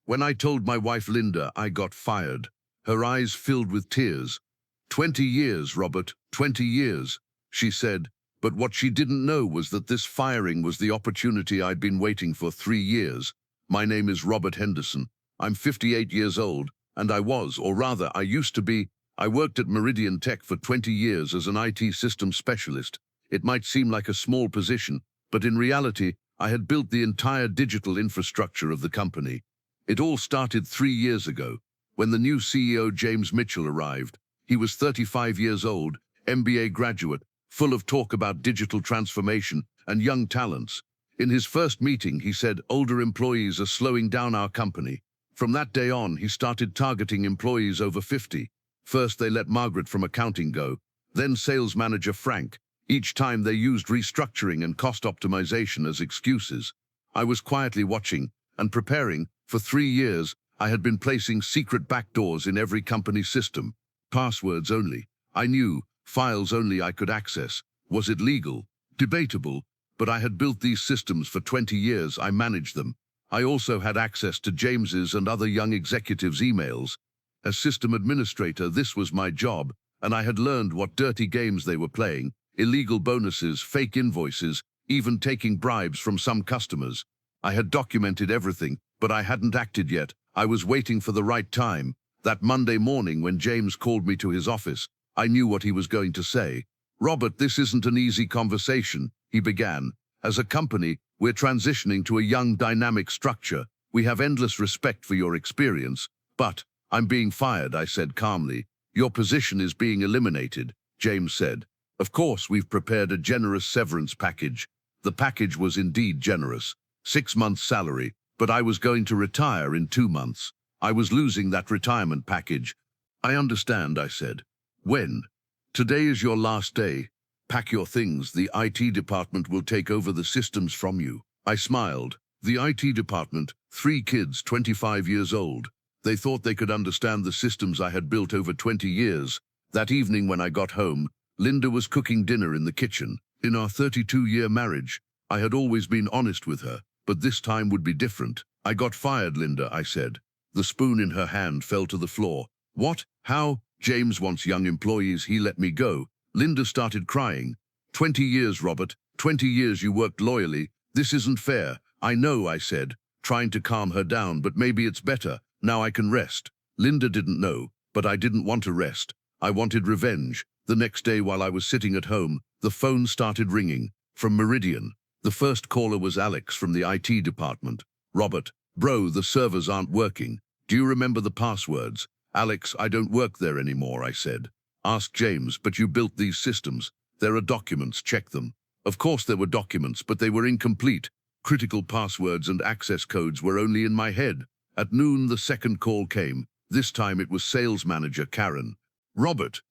When I told my wife Linda I got fired, her eyes filled with tears. 20 years, Robert, 20 years, she said. But what she didn't know was that this firing was the opportunity I'd been waiting for 3 years. My name is Robert Henderson. I'm 58 years old, and I was, or rather, I used to be. I worked at Meridian Tech for 20 years as an IT systems specialist. It might seem like a small position, but in reality, I had built the entire digital infrastructure of the company. It all started 3 years ago, when the new CEO James Mitchell arrived. He was 35 years old, MBA graduate, full of talk about digital transformation and young talents. In his first meeting, he said, older employees are slowing down our company. From that day on, he started targeting employees over 50. First, they let Margaret from accounting go, then sales manager Frank. Each time they used restructuring and cost optimization as excuses. I was quietly watching and preparing. For 3 years, I had been placing secret backdoors in every company system. Passwords only. I knew. Files only I could access. Was it legal? Debatable. But I had built these systems for 20 years. I managed them. I also had access to James's and other young executives' emails. As system administrator, this was my job, and I had learned what dirty games they were playing. Illegal bonuses, fake invoices, even taking bribes from some customers. I had documented everything, but I hadn't acted yet. I was waiting for the right time. That Monday morning when James called me to his office, I knew what he was going to say. Robert, this isn't an easy conversation, he began. As a company, we're transitioning to a young, dynamic structure. We have endless respect for your experience. But I'm being fired, I said calmly. Your position is being eliminated, James said. Of course, we've prepared a generous severance package. The package was indeed generous. 6 months' salary, but I was going to retire in 2 months. I was losing that retirement package. I understand, I said. When? Today is your last day. Pack your things. The IT department will take over the systems from you. I smiled. The IT department, 3 kids, 25 years old. They thought they could understand the systems I had built over 20 years. That evening when I got home, Linda was cooking dinner in the kitchen. In our 32-year marriage, I had always been honest with her, but this time would be different. I got fired, Linda, I said. The spoon in her hand fell to the floor. What? How? James wants young employees. He let me go. Linda started crying. 20 years, Robert. 20 years you worked loyally. This isn't fair. I know, I said, trying to calm her down, but maybe it's better. Now I can rest. Linda didn't know, but I didn't want to rest. I wanted revenge. The next day while I was sitting at home, the phone started ringing. From Meridian. The first caller was Alex from the IT department. Robert, bro, the servers aren't working. Do you remember the passwords? Alex, I don't work there anymore, I said. Ask James, but you built these systems. There are documents, check them. Of course there were documents, but they were incomplete. Critical passwords and access codes were only in my head. At noon, the second call came. This time it was sales manager Karen. Robert,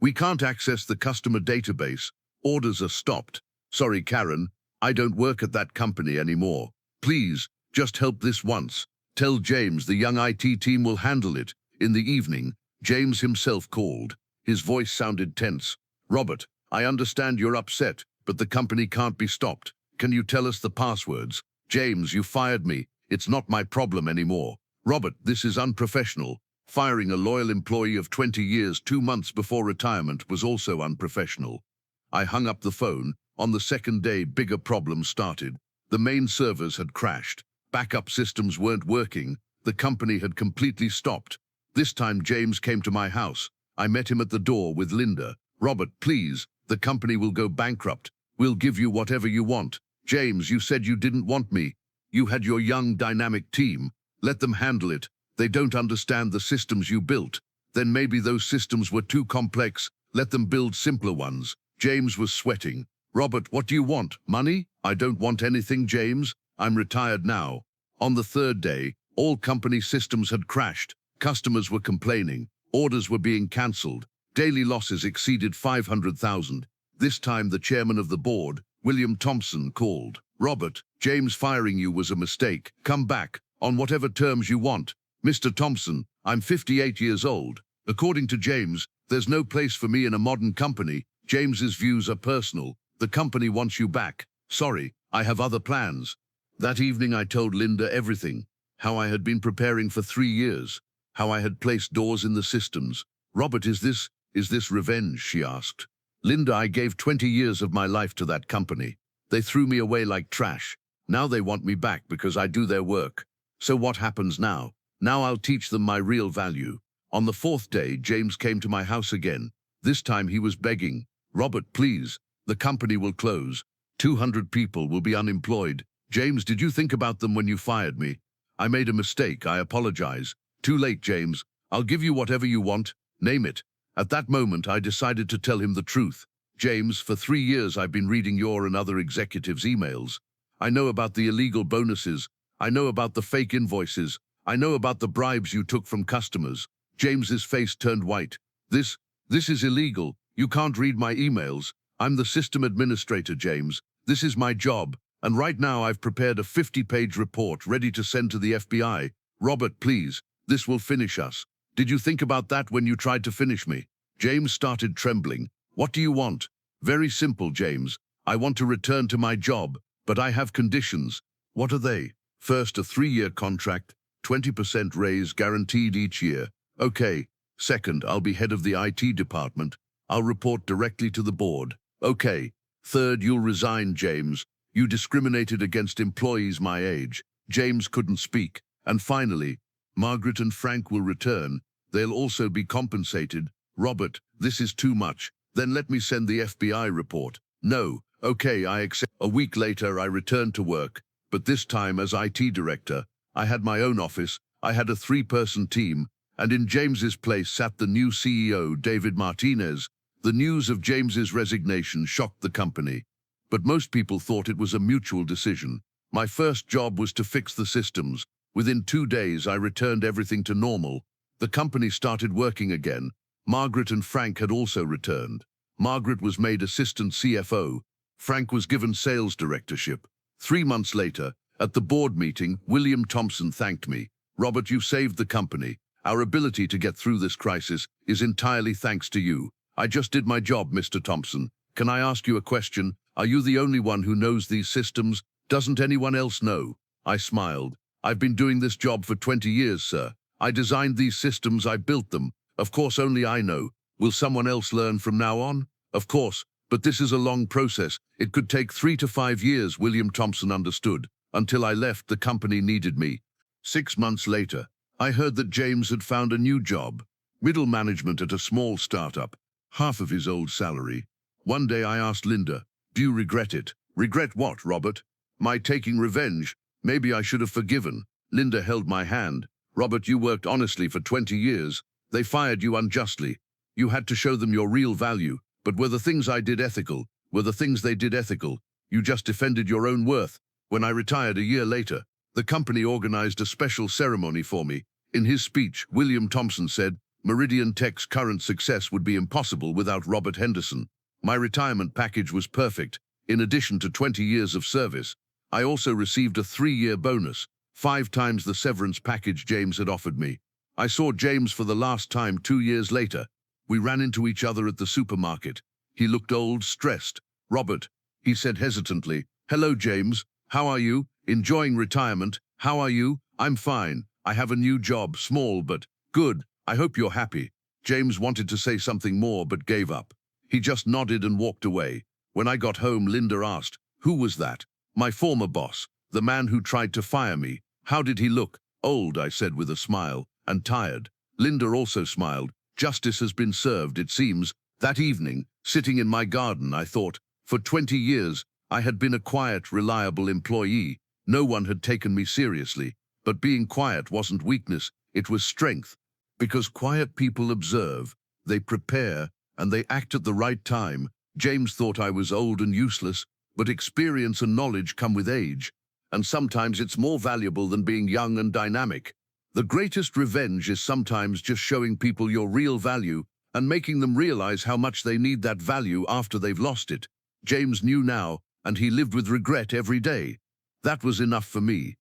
we can't access the customer database. Orders are stopped. Sorry, Karen, I don't work at that company anymore. Please, just help this once. Tell James the young IT team will handle it. In the evening, James himself called. His voice sounded tense. Robert, I understand you're upset, but the company can't be stopped. Can you tell us the passwords? James, you fired me. It's not my problem anymore. Robert, this is unprofessional. Firing a loyal employee of 20 years 2 months before retirement was also unprofessional. I hung up the phone. On the second day, bigger problems started. The main servers had crashed. Backup systems weren't working. The company had completely stopped. This time James came to my house. I met him at the door with Linda. Robert, please, the company will go bankrupt. We'll give you whatever you want. James, you said you didn't want me. You had your young, dynamic team. Let them handle it. They don't understand the systems you built. Then maybe those systems were too complex. Let them build simpler ones. James was sweating. Robert, what do you want? Money? I don't want anything, James. I'm retired now. On the third day, all company systems had crashed. Customers were complaining. Orders were being cancelled. Daily losses exceeded 500,000. This time the chairman of the board, William Thompson, called. Robert, James firing you was a mistake. Come back, on whatever terms you want. Mr. Thompson, I'm 58 years old. According to James, there's no place for me in a modern company. James's views are personal. The company wants you back. Sorry, I have other plans. That evening I told Linda everything. how I had been preparing for 3 years, how I had placed doors in the systems. "Robert, is this revenge?" she asked. "Linda, I gave 20 years of my life to that company. They threw me away like trash. Now they want me back because I do their work. So what happens now? Now I'll teach them my real value." On the 4th day, James came to my house again. This time he was begging. "Robert, please, the company will close. 200 people will be unemployed. James, did you think about them when you fired me? I made a mistake, I apologize." "Too late, James. I'll give you whatever you want. Name it." At that moment, I decided to tell him the truth. "James, for 3 years I've been reading your and other executives' emails. I know about the illegal bonuses. I know about the fake invoices. I know about the bribes you took from customers." James's face turned white. This is illegal. You can't read my emails. I'm the system administrator, James. This is my job. And right now I've prepared a 50-page report ready to send to the FBI. Robert, please, this will finish us. Did you think about that when you tried to finish me?" James started trembling. "What do you want?" "Very simple, James. I want to return to my job, but I have conditions." "What are they?" "First, a 3-year contract, 20% raise guaranteed each year." "Okay." "Second, I'll be head of the IT department. I'll report directly to the board." "Okay." "Third, you'll resign, James. You discriminated against employees my age." James couldn't speak. "And finally, Margaret and Frank will return. They'll also be compensated." "Robert, this is too much. Then let me send the FBI report." "No." "Okay, I accept." A week later, I returned to work, but this time as IT director. I had my own office. I had a 3-person team, and in James's place sat the new CEO, David Martinez. The news of James's resignation shocked the company, but most people thought it was a mutual decision. My first job was to fix the systems. Within 2 days, I returned everything to normal. The company started working again. Margaret and Frank had also returned. Margaret was made assistant CFO. Frank was given sales directorship. 3 months later, at the board meeting, William Thompson thanked me. "Robert, you saved the company. Our ability to get through this crisis is entirely thanks to you." "I just did my job, Mr. Thompson. Can I ask you a question? Are you the only one who knows these systems? Doesn't anyone else know?" I smiled. "I've been doing this job for 20 years, sir. I designed these systems, I built them. Of course, only I know. Will someone else learn from now on?" "Of course, but this is a long process. It could take 3 to 5 years," William Thompson understood. "Until I left, the company needed me." 6 months later, I heard that James had found a new job. Middle management at a small startup. Half of his old salary. One day I asked Linda, "Do you regret it?" "Regret what, Robert?" "My taking revenge. Maybe I should have forgiven." Linda held my hand. "Robert, you worked honestly for 20 years. They fired you unjustly. You had to show them your real value. But were the things I did ethical? Were the things they did ethical? You just defended your own worth." When I retired a year later, the company organized a special ceremony for me. In his speech, William Thompson said, "Meridian Tech's current success would be impossible without Robert Henderson." My retirement package was perfect. In addition to 20 years of service, I also received a 3-year bonus, 5 times the severance package James had offered me. I saw James for the last time 2 years later. We ran into each other at the supermarket. He looked old, stressed. "Robert," he said hesitantly. "Hello, James. How are you? Enjoying retirement? How are you?" "I'm fine. I have a new job, small but good. I hope you're happy." James wanted to say something more but gave up. He just nodded and walked away. When I got home, Linda asked, "Who was that?" "My former boss, the man who tried to fire me." "How did he look?" "Old," I said with a smile, "and tired." Linda also smiled. Justice has been served, it seems. That evening, sitting in my garden, I thought, for 20 years, I had been a quiet, reliable employee. No one had taken me seriously. But being quiet wasn't weakness, it was strength. Because quiet people observe, they prepare, and they act at the right time. James thought I was old and useless, but experience and knowledge come with age. And sometimes it's more valuable than being young and dynamic. The greatest revenge is sometimes just showing people your real value and making them realize how much they need that value after they've lost it. James knew now, and he lived with regret every day. That was enough for me.